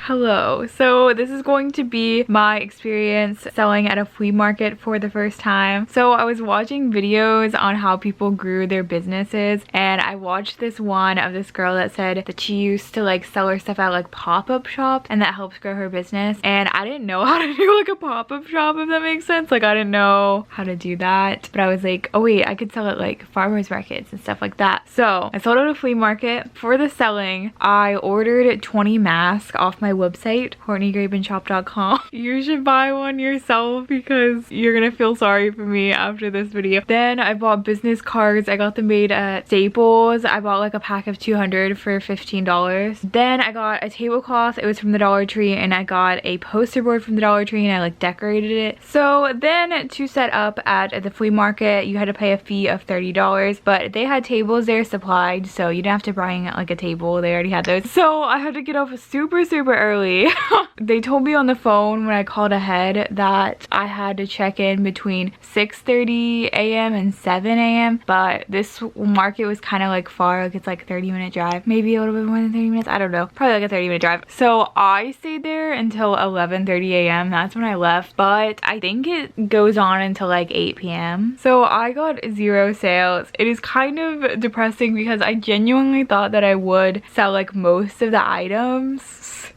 Hello, so this is going to be my experience selling at a flea market for the first time. So I was watching videos on how people grew their businesses, and I watched this one of this girl that said that she used to like sell her stuff at like pop-up shops and that helps grow her business. And I didn't know how to do like a pop-up shop, if that makes sense. Like I didn't know how to do that, but I was like, oh wait, I could sell at like farmers markets and stuff like that. So I sold at a flea market. For the selling, I ordered 20 masks off my website, CourtneyGrabenshop.com. You should buy one yourself because you're gonna feel sorry for me after this video. Then I bought business cards. I got them made at Staples. I bought like a pack of 200 for $15. Then I got a tablecloth. It was from the Dollar Tree, and I got a poster board from the Dollar Tree, and I like decorated it. So then to set up at the flea market, you had to pay a fee of $30, but they had tables there supplied, so you didn't have to bring like a table. They already had those. So I had to get off super early. They told me on the phone when I called ahead that I had to check in between 6:30 a.m. and 7 a.m. but this market was kind of like far, like it's like 30-minute drive, maybe a little bit more than 30 minutes, I don't know, probably like a 30-minute drive. So I stayed there until 11:30 a.m. That's when I left, but I think it goes on until like 8 p.m. So I got 0 sales. It is kind of depressing because I genuinely thought that I would sell like most of the items,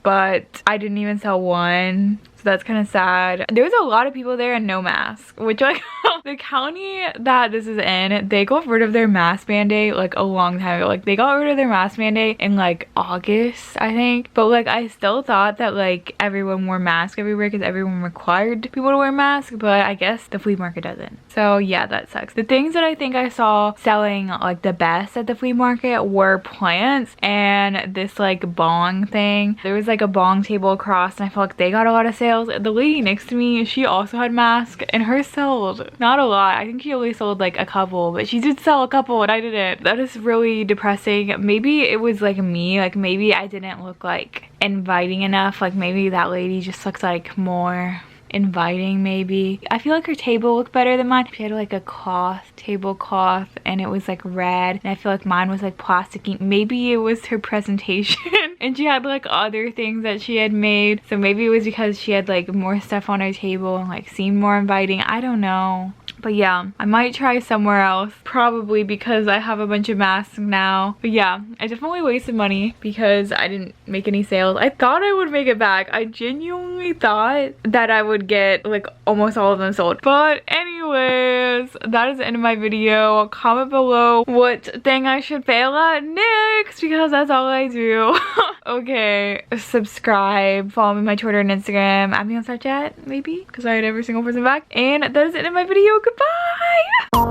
but I didn't even sell one. So that's kind of sad. There was a lot of people there and no mask, which like the county that this is in, they got rid of their mask mandate like a long time ago. Like they got rid of their mask mandate in like August, I think. But like I still thought that like everyone wore masks everywhere because everyone required people to wear masks, but I guess the flea market doesn't. So yeah, that sucks. The things that I think I saw selling like the best at the flea market were plants and this like bong thing. There was like a bong table across, and I felt like they got a lot of sales. The lady next to me, she also had masks, and hers sold not a lot. I think she only sold like a couple, but she did sell a couple and I didn't. That is really depressing. Maybe it was like me, like maybe I didn't look like inviting enough. Like maybe that lady just looks like more inviting. Maybe I feel like her table looked better than mine. She had like a tablecloth, and it was like red, and I feel like mine was like plasticky. Maybe it was her presentation and she had like other things that she had made, so maybe it was because she had like more stuff on her table and like seemed more inviting. I don't know. But yeah, I might try somewhere else, probably because I have a bunch of masks now. But yeah, I definitely wasted money because I didn't make any sales. I thought I would make it back. I genuinely thought that I would get like almost all of them sold. But anyways, that is the end of my video. Comment below what thing I should fail at next, because that's all I do. Okay, subscribe, follow me on my Twitter and Instagram, add me on Snapchat maybe, because I had every single person back. And that is the end of my video. Goodbye!